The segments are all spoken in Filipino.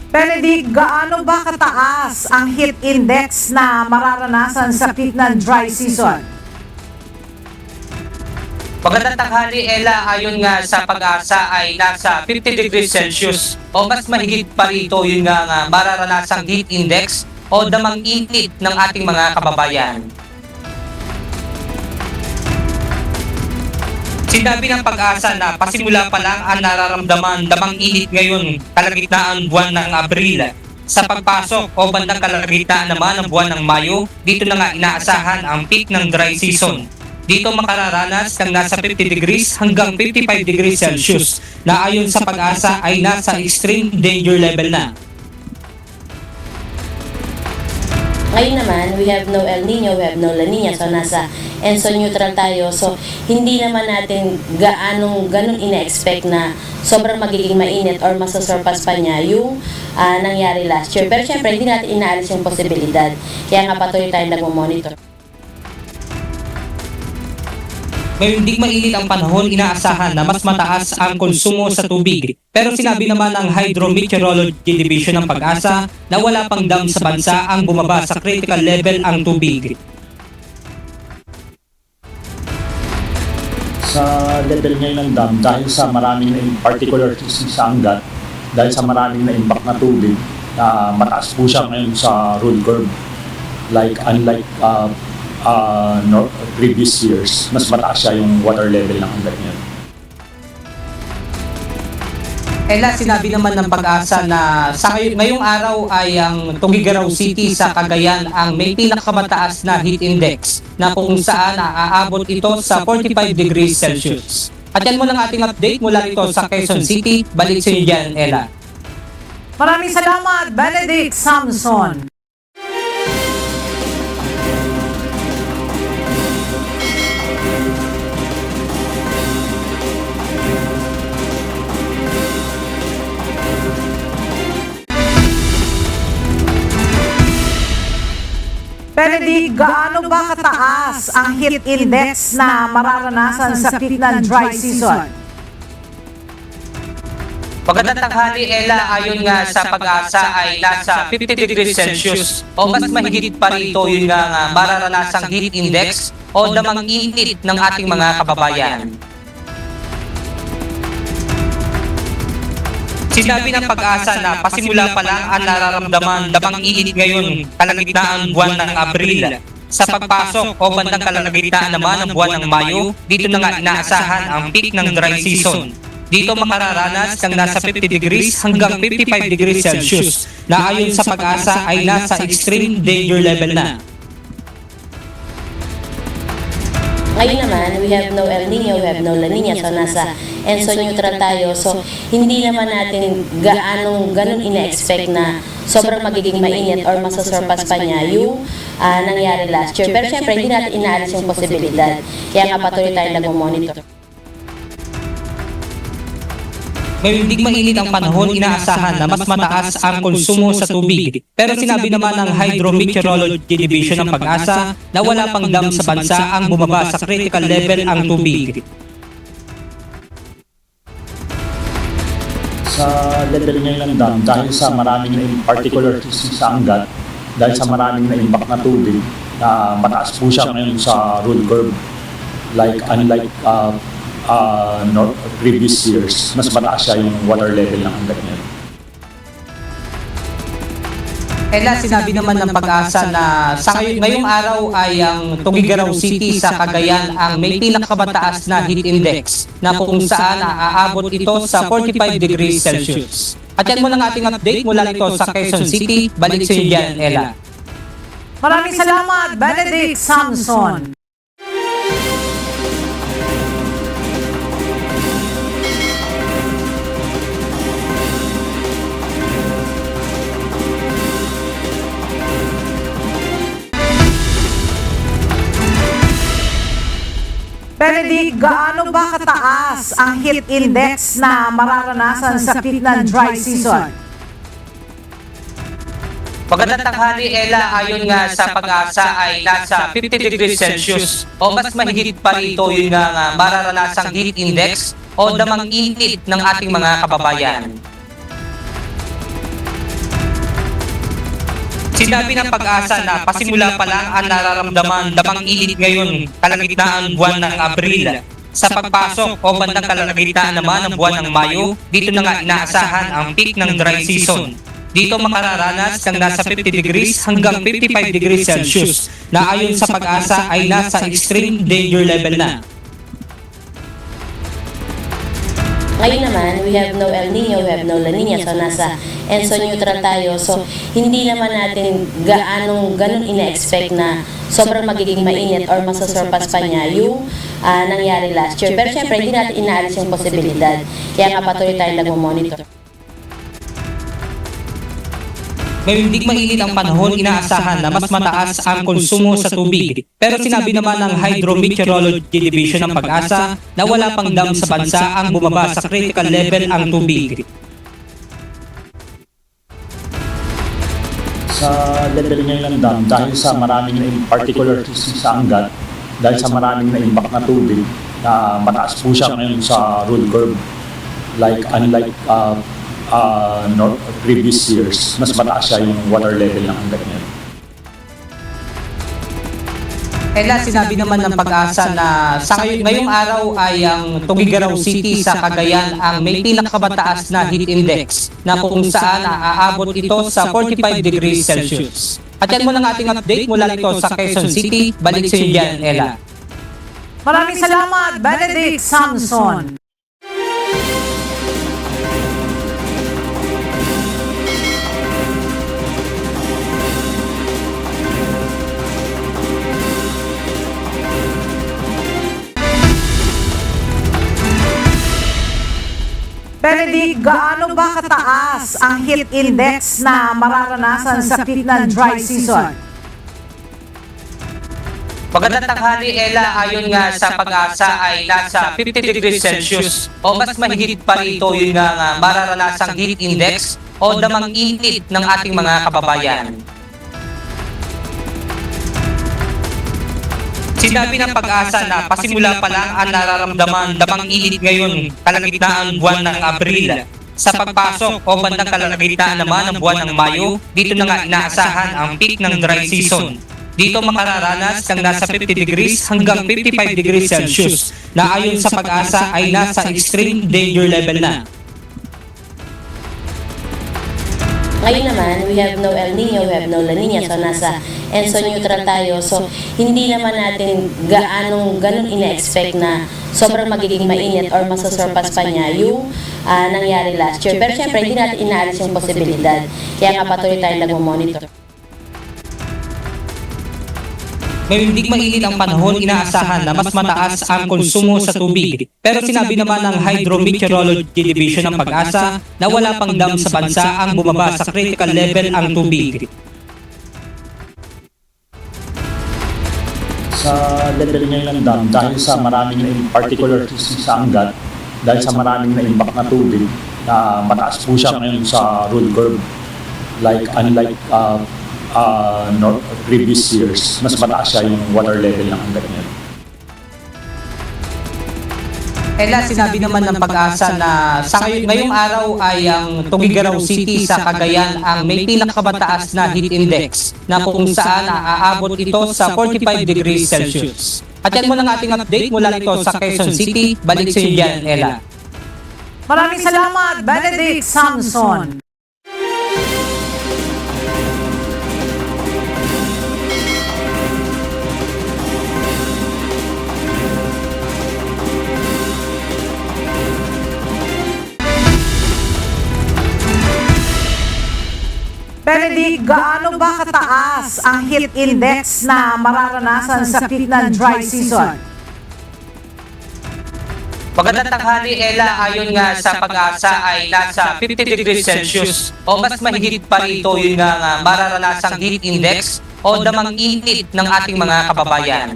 Benedict, gaano ba kataas ang heat index na mararanasan sa peak ng dry season? Magandang tanghali, Ella. Ayon nga sa pag-asa ay nasa 50 degrees Celsius o mas mahigit pa rito yun nga mararanasang heat index o damang init ng ating mga kababayan. Sinabi ng pag-asa na pasimula pa lang ang nararamdaman damang init ngayon kalagitnaan buwan ng Abril. Sa pagpasok o bandang kalagitnaan naman ng buwan ng Mayo, dito na nga inaasahan ang peak ng dry season. Dito makararanas ng nasa 50 degrees hanggang 55 degrees Celsius na ayon sa pag-asa ay nasa extreme danger level na. Ngayon naman, we have no El Nino, we have no La Nina, so nasa ENSO neutral tayo. So, hindi naman natin ganun ina-expect na sobrang magiging mainit or masasurpass pa niya yung nangyari last year. Pero syempre, hindi natin inaalis yung posibilidad. Kaya nga patuloy tayo nagmo-monitor. Ngayong di mainit ang panahon, inaasahan na mas mataas ang konsumo sa tubig. Pero sinabi naman ng Hydrometeorology Division ng Pag-asa na wala pang dam sa bansa ang bumaba sa critical level ang tubig. Sa level ngayon ng dam, dahil sa maraming na particular sa Angat, dahil sa maraming na impact na tubig, mataas po siya ngayon sa roll curve. Unlike previous years, mas mataas siya yung water level ng Angat ngayon. Ella, sinabi naman ng Pag-asa na sa ngayong araw ay ang Tuguegarao City sa Cagayan ang may pinakamataas na heat index na kung saan naaabot ito sa 45 degrees Celsius. At yan mo ng ating update mula rito sa Quezon City. Balik sa inyo dyan, Ella. Maraming salamat, Benedict Samson. Benedict, gaano ba kataas ang heat index na mararanasan sa peak ng dry season? Magandang tanghali, Ella. Ayon nga sa Pag-asa ay nasa 50 degrees Celsius o mas mahigit pa rito yun nga mararanasang heat index o damang init ng ating mga kababayan. Sinabi ng Pag-asa na pasimula pa lang ang nararamdaman damang init ngayon kalagitnaan buwan ng Abril. Sa pagpasok o bandang kalagitnaan naman ng buwan ng Mayo, dito na nga inaasahan ang peak ng dry season. Dito makararanas ng nasa 50 degrees hanggang 55 degrees Celsius na ayon sa Pag-asa ay nasa extreme danger level na. Ngayon naman, we have no El Nino, we have no La Nina, so nasa ENSO neutral tayo. So, hindi naman natin ganun ina-expect na sobrang magiging mainit or masasurpass pa niya yung nangyari last year. Pero syempre, hindi natin inaalis yung posibilidad. Kaya nga patuloy tayo nagmo-monitor. Ngayong di mainit ang panahon, inaasahan na mas mataas ang konsumo sa tubig. Pero sinabi naman ng Hydrometeorology Division ng Pag-asa na wala pang dam sa bansa ang bumaba sa critical level ang tubig. Sa level ngayon ng dam, dahil sa maraming na particular sa Angat, dahil sa maraming na impact na tubig, mataas po siya ngayon sa roll curve. Unlike previous years, mas mataas siya yung water level ng Angat ngayon. Ella, sinabi naman ng Pag-asa na sa ngayong araw ay ang Tuguegarao City sa Cagayan ang may pinakamataas na heat index na kung saan naaabot ito sa 45 degrees Celsius. At yan mo ng ating update mula rito sa Quezon City. Balik sa inyo dyan, Ella. Maraming salamat, Benedict Samson. Benedict, gaano ba kataas ang heat index na mararanasan sa peak ng dry season? Magandang tanghali, Ella. Ayon nga sa Pag-asa ay nasa 50 degrees Celsius o mas mahigit pa rito yun nga mararanasang heat index o damang init ng ating mga kababayan. Sinabi ng pag-asa na pasimula pa lang ang nararamdaman damang init ngayon kalagitnaan buwan ng Abril. Sa pagpasok o bandang kalagitnaan naman ng buwan ng Mayo, dito na nga inaasahan ang peak ng dry season. Dito makararanas ng nasa 50 degrees hanggang 55 degrees Celsius na ayon sa pag-asa ay nasa extreme danger level na. Ngayon naman, we have no El Nino, we have no La Nina, so nasa ENSO neutral tayo. So, hindi naman natin ganun ina-expect na sobrang magiging mainit or masasurpass pa niya yung nangyari last year. Pero syempre, hindi natin inaalis yung posibilidad. Kaya nga patuloy tayo nagmo-monitor. Ngayong di mainit ang panahon, inaasahan na mas mataas ang konsumo sa tubig. Pero sinabi naman ng Hydrometeorology Division ng Pag-asa na wala pang dam sa bansa ang bumaba sa critical level ang tubig. Sa level ngayon ng dam, dahil sa maraming na particular sa Angat, dahil sa maraming na impact na tubig, na mataas po siya ngayon sa road curve. Unlike previous years, mas mataas siya yung water level ng Angat ngayon. Ella, sinabi naman ng Pag-asa na sa ngayong araw ay ang Tuguegarao City sa Cagayan ang may pinakamataas na heat index na kung saan aabot ito sa 45 degrees Celsius. At yan muna ang ating update mula rito sa Quezon City. Balik sa inyo dyan, Ella. Maraming salamat, Benedict Samson. Benedict, gaano ba kataas ang heat index na mararanasan sa peak ng dry season? Magandang tanghali, Ella. Ayon nga sa Pag-asa ay nasa 50 degrees Celsius o mas mahigit pa rito yun nga mararanasang heat index o damang init ng ating mga kababayan. Sinabi ng Pag-asa na pasimula pa lang ang nararamdaman damang init ngayon kalagitnaan buwan ng Abril. Sa pagpasok o bandang kalagitnaan naman ng buwan ng Mayo, dito na nga inaasahan ang peak ng dry season. Dito makararanas ng nasa 50 degrees hanggang 55 degrees Celsius na ayon sa Pag-asa ay nasa extreme danger level na. Ngayon naman, we have no El Nino, we have no La Nina, so nasa ENSO neutral tayo. So, hindi naman natin ganun ina-expect na sobrang magiging mainit or masasurpass pa niya yung nangyari last year. Pero syempre, hindi natin inaalis yung posibilidad. Kaya nga patuloy tayo nagmo-monitor. Ngayong di mainit ang panahon, inaasahan na mas mataas ang konsumo sa tubig. Pero sinabi naman ng Hydrometeorology Division ng Pag-asa na wala pang dam sa bansa ang bumaba sa critical level ang tubig. Sa level ngayon ng dam, dahil sa maraming na particular sa Angat, dahil sa maraming na impact na tubig, na mataas po siya ngayon sa road curve. Unlike previous years, mas mataas siya yung water level ng Angat ngayon. Ella, sinabi naman ng Pag-asa na sa ngayong araw ay ang Tuguegarao City sa Cagayan ang may pinakamataas na heat index na kung saan aabot ito sa 45 degrees Celsius. At yan muna ang ating update mula rito sa Quezon City. Balik sa inyo dyan, Ella. Maraming salamat, Benedict Samson. Benedict, gaano ba kataas ang heat index na mararanasan sa peak ng dry season? Magandang tanghali, Ella. Ayon nga sa Pag-asa ay nasa 50 degrees Celsius o mas mahigit pa rito yun nga mararanasang heat index o damang init ng ating mga kababayan.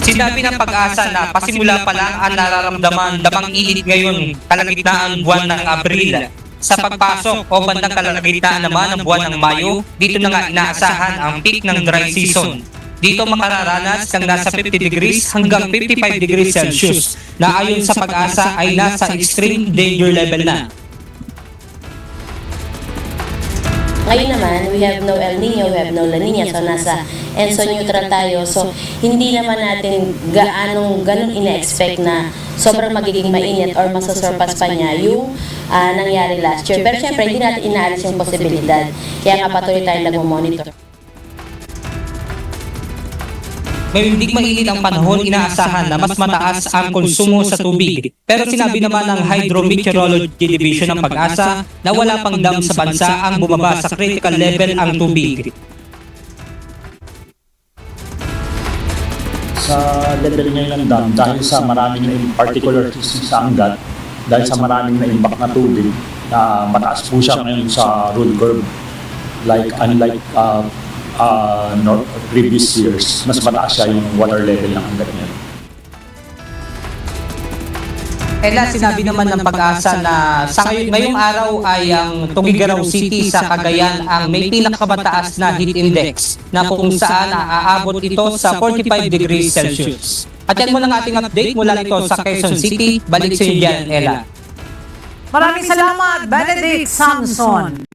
Sinabi ng Pag-asa na pasimula pa lang ang nararamdaman damang init ngayon kalagitnaan buwan ng Abril. Sa pagpasok o bandang kalagitnaan naman ng buwan ng Mayo, dito na nga inaasahan ang peak ng dry season. Dito makararanas ng nasa 50 degrees hanggang 55 degrees Celsius na ayon sa Pag-asa ay nasa extreme danger level na. Ngayon naman, we have no El Nino, we have no La Nina, so nasa ENSO neutral tayo. So, hindi naman natin ganun ina-expect na sobrang magiging mainit or masasurpass pa niya yung nangyari last year. Pero syempre, hindi natin inaalis yung posibilidad. Kaya nga patuloy tayo nag-monitor. Ngayong hindi mainit ang panahon, inaasahan na mas mataas ang konsumo sa tubig. Pero sinabi naman ng Hydrometeorology Division ng Pag-asa na wala pang dam sa bansa ang bumaba sa critical level ang tubig. Sa level ngayon ng dam, dahil sa maraming na particular sa Angat, dahil sa maraming na-impact na tubig, mataas po siya ngayon sa roll curve. Unlike previous years, mas mataas siya yung water level ng Angat ngayon. Ella, sinabi naman ng Pag-asa na sa ngayong araw ay ang Tuguegarao City sa Cagayan ang may pinakamataas na heat index na kung saan aabot ito sa 45 degrees Celsius. At yan muna ang ating update mula nito sa Quezon City. Balik sa inyo dyan, Ella. Maraming salamat, Benedict Samson.